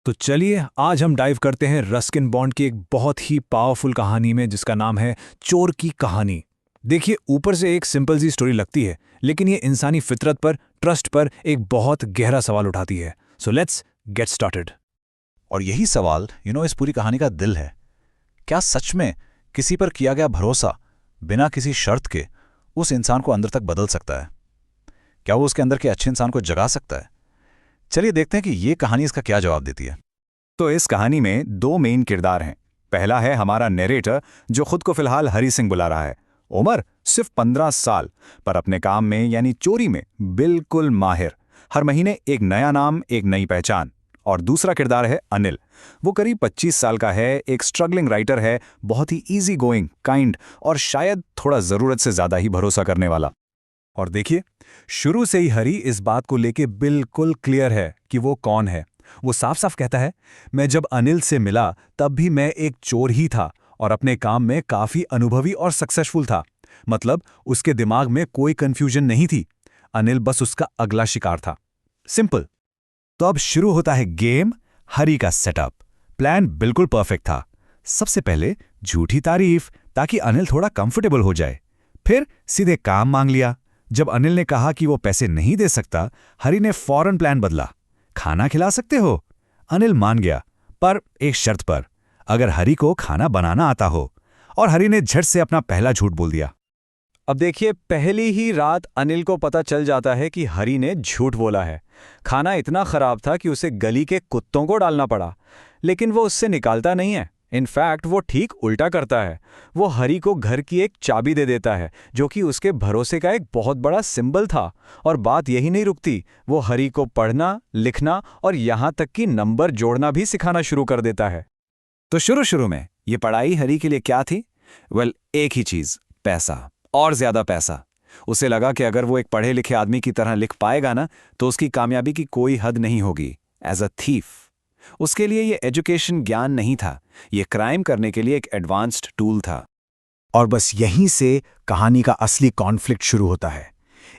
तो चलिए आज हम डाइव करते हैं रस्किन बॉन्ड की एक बहुत ही पावरफुल कहानी में जिसका नाम है चोर की कहानी। देखिए ऊपर से एक सिंपल सी स्टोरी लगती है, लेकिन ये इंसानी फितरत पर, ट्रस्ट पर एक बहुत गहरा सवाल उठाती है। So let's get started. और यही सवाल इस पूरी कहानी का दिल है। क्या सच में किसी पर किया गया भरोसा बिना किसी शर्त के उस इंसान को अंदर तक बदल सकता है? क्या वो उसके अंदर के अच्छे इंसान को जगा सकता है? चलिए देखते हैं कि ये कहानी इसका क्या जवाब देती है। तो इस कहानी में दो मेन किरदार हैं। पहला है हमारा नरेटर, जो खुद को फिलहाल हरी सिंह बुला रहा है। उम्र सिर्फ 15 साल, पर अपने काम में यानी चोरी में बिल्कुल माहिर। हर महीने एक नया नाम, एक नई पहचान। और दूसरा किरदार है अनिल। वो करीब 25 साल का है, एक स्ट्रगलिंग राइटर है, बहुत ही इजी गोइंग, काइंड और शायद थोड़ा जरूरत से ज्यादा ही भरोसा करने वाला। और देखिए, शुरू से ही हरी इस बात को लेके बिल्कुल क्लियर है कि वो कौन है। वो साफ साफ कहता है, मैं जब अनिल से मिला तब भी मैं एक चोर ही था और अपने काम में काफी अनुभवी और सक्सेसफुल था। मतलब उसके दिमाग में कोई कंफ्यूजन नहीं थी। अनिल बस उसका अगला शिकार था। सिंपल। तो अब शुरू होता है गेम। हरी का सेटअप प्लान बिल्कुल परफेक्ट था। सबसे पहले झूठी तारीफ, ताकि अनिल थोड़ा कंफर्टेबल हो जाए। फिर सीधे काम मांग लिया। जब अनिल ने कहा कि वो पैसे नहीं दे सकता, हरी ने फौरन प्लान बदला। खाना खिला सकते हो? अनिल मान गया, पर एक शर्त पर, अगर हरी को खाना बनाना आता हो। और हरी ने झट से अपना पहला झूठ बोल दिया। अब देखिए, पहली ही रात अनिल को पता चल जाता है कि हरी ने झूठ बोला है। खाना इतना खराब था कि उसे गली के कुत्तों को डालना पड़ा, लेकिन वो उससे निकालता नहीं है। इनफैक्ट वो ठीक उल्टा करता है। वो हरी को घर की एक चाबी दे देता है, जो कि उसके भरोसे का एक बहुत बड़ा सिंबल था। और बात यही नहीं रुकती, वो हरी को पढ़ना, लिखना और यहां तक कि नंबर जोड़ना भी सिखाना शुरू कर देता है। तो शुरू में ये पढ़ाई हरी के लिए क्या थी? एक ही चीज, पैसा, और ज्यादा पैसा। उसे लगा कि अगर वो एक पढ़े लिखे आदमी की तरह लिख पाएगा ना, तो उसकी कामयाबी की कोई हद नहीं होगी। एज अ थीफ उसके लिए ये एजुकेशन ज्ञान नहीं था, ये क्राइम करने के लिए एक एडवांस्ड टूल था। और बस यहीं से कहानी का असली कॉन्फ्लिक्ट शुरू होता है।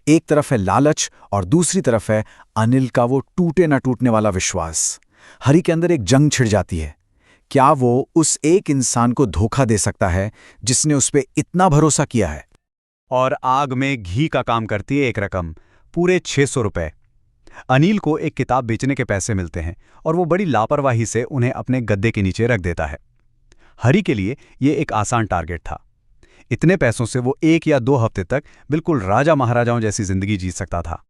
एक तरफ है लालच और दूसरी तरफ है अनिल का वो टूटे न टूटने वाला विश्वास। हरी के अंदर एक जंग छिड़ जाती है। क्या वो उस एक इंसान को धोखा दे सकता है जिसने उस पर इतना भरोसा किया है? और आग में घी का काम करती है एक रकम, पूरे 600 रुपए। अनिल को एक किताब बेचने के पैसे मिलते हैं और वो बड़ी लापरवाही से उन्हें अपने गद्दे के नीचे रख देता है। हरी के लिए ये एक आसान टारगेट था। इतने पैसों से वो 1 या 2 हफ्ते तक बिल्कुल राजा महाराजाओं जैसी जिंदगी जी सकता था।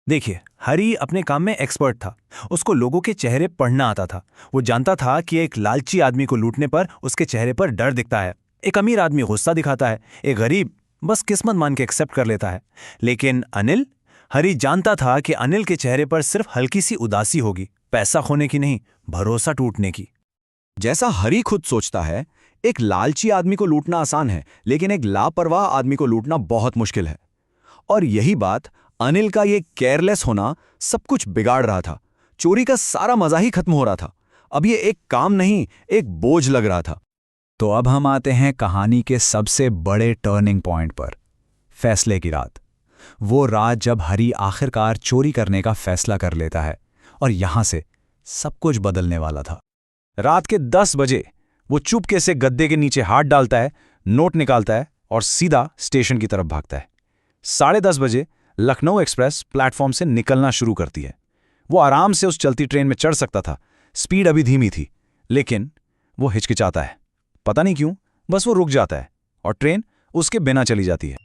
देखिए, हरी अपने काम में एक्सपर्ट था। उसको लोगों के चेहरे पढ़ना आता था। वो जानता था कि एक लालची आदमी को लूटने पर उसके चेहरे पर डर दिखता है, एक अमीर आदमी गुस्सा दिखाता है, एक गरीब बस किस्मत मान के एक्सेप्ट कर लेता है। लेकिन अनिल, हरी जानता था कि अनिल के चेहरे पर सिर्फ हल्की सी उदासी होगी, पैसा खोने की नहीं, भरोसा टूटने की। जैसा हरी खुद सोचता है, एक लालची आदमी को लूटना आसान है, लेकिन एक लापरवाह आदमी को लूटना बहुत मुश्किल है। और यही बात, अनिल का ये केयरलेस होना सब कुछ बिगाड़ रहा था। चोरी का सारा मजा ही खत्म हो रहा था। अब ये एक काम नहीं, एक बोझ लग रहा था। तो अब हम आते हैं कहानी के सबसे बड़े टर्निंग पॉइंट पर, फैसले की रात। वो रात जब हरी आखिरकार चोरी करने का फैसला कर लेता है, और यहां से सब कुछ बदलने वाला था। रात के 10 बजे वो चुपके से गद्दे के नीचे हाथ डालता है, नोट निकालता है और सीधा स्टेशन की तरफ भागता है। 10:30 बजे लखनऊ एक्सप्रेस प्लेटफॉर्म से निकलना शुरू करती है। वो आराम से उस चलती ट्रेन में चढ़ सकता था। स्पीड अभी धीमी थी, लेकिन वो हिचकिचाता है। पता नहीं क्यों, बस वो रुक जाता है और ट्रेन उसके बिना चली जाती है।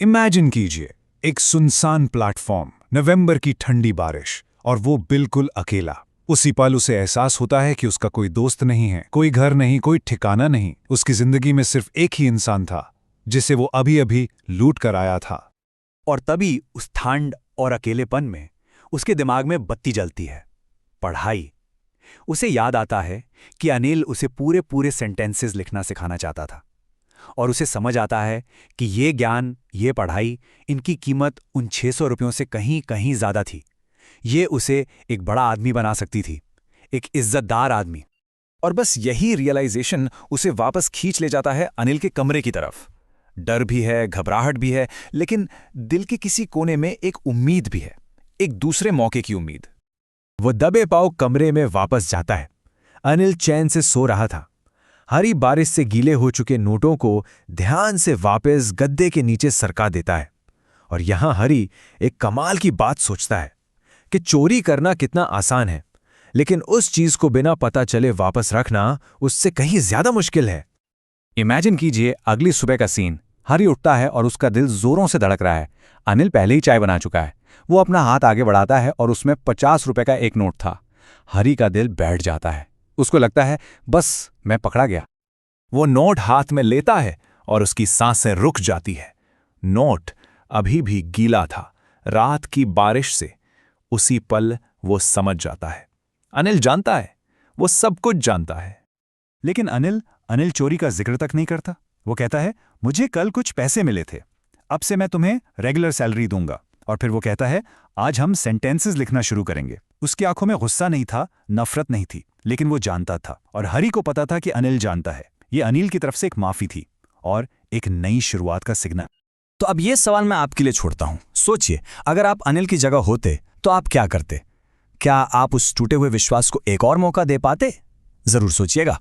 इमेजिन कीजिए, एक सुनसान प्लेटफॉर्म, नवंबर की ठंडी बारिश, और वो बिल्कुल अकेला। उसी पल उसे एहसास होता है कि उसका कोई दोस्त नहीं है, कोई घर नहीं, कोई ठिकाना नहीं। उसकी जिंदगी में सिर्फ एक ही इंसान था, जिसे वो अभी अभी लूट कर आया था। और तभी उस ठंड और अकेलेपन में उसके दिमाग में बत्ती जलती है, पढ़ाई। उसे याद आता है कि अनिल उसे पूरे पूरे सेंटेंसेस लिखना सिखाना चाहता था, और उसे समझ आता है कि ये ज्ञान, ये पढ़ाई, इनकी कीमत उन 600 रुपयों से कहीं कहीं ज्यादा थी। ये उसे एक बड़ा आदमी बना सकती थी, एक इज्जतदार आदमी। और बस यही रियलाइजेशन उसे वापस खींच ले जाता है अनिल के कमरे की तरफ। डर भी है, घबराहट भी है, लेकिन दिल के किसी कोने में एक उम्मीद भी है, एक दूसरे मौके की उम्मीद। वो दबे पांव कमरे में वापस जाता है। अनिल चैन से सो रहा था। हरी बारिश से गीले हो चुके नोटों को ध्यान से वापस गद्दे के नीचे सरका देता है। और यहां हरी एक कमाल की बात सोचता है कि चोरी करना कितना आसान है, लेकिन उस चीज को बिना पता चले वापस रखना उससे कहीं ज्यादा मुश्किल है। इमेजिन कीजिए अगली सुबह का सीन। हरी उठता है और उसका दिल जोरों से धड़क रहा है। अनिल पहले ही चाय बना चुका है। वो अपना हाथ आगे बढ़ाता है और उसमें 50 रुपए का एक नोट था। हरी का दिल बैठ जाता है। उसको लगता है बस मैं पकड़ा गया। वो नोट हाथ में लेता है और उसकी सांसें रुक जाती है। नोट अभी भी गीला था, रात की बारिश से। उसी पल वो समझ जाता है। अनिल जानता है, वो सब कुछ जानता है। लेकिन अनिल चोरी का जिक्र तक नहीं करता। वो कहता है, मुझे कल कुछ पैसे मिले थे, अब से मैं तुम्हें रेगुलर सैलरी दूंगा। और फिर वो कहता है, आज हम सेंटेंसेस लिखना शुरू करेंगे। उसकी आंखों में गुस्सा नहीं था, नफरत नहीं थी, लेकिन वो जानता था, और हरी को पता था कि अनिल जानता है। ये अनिल की तरफ से एक माफी थी और एक नई शुरुआत का सिग्नल। तो अब ये सवाल मैं आपके लिए छोड़ता हूं। सोचिए, अगर आप अनिल की जगह होते तो आप क्या करते? क्या आप उस टूटे हुए विश्वास को एक और मौका दे पाते? जरूर सोचिएगा।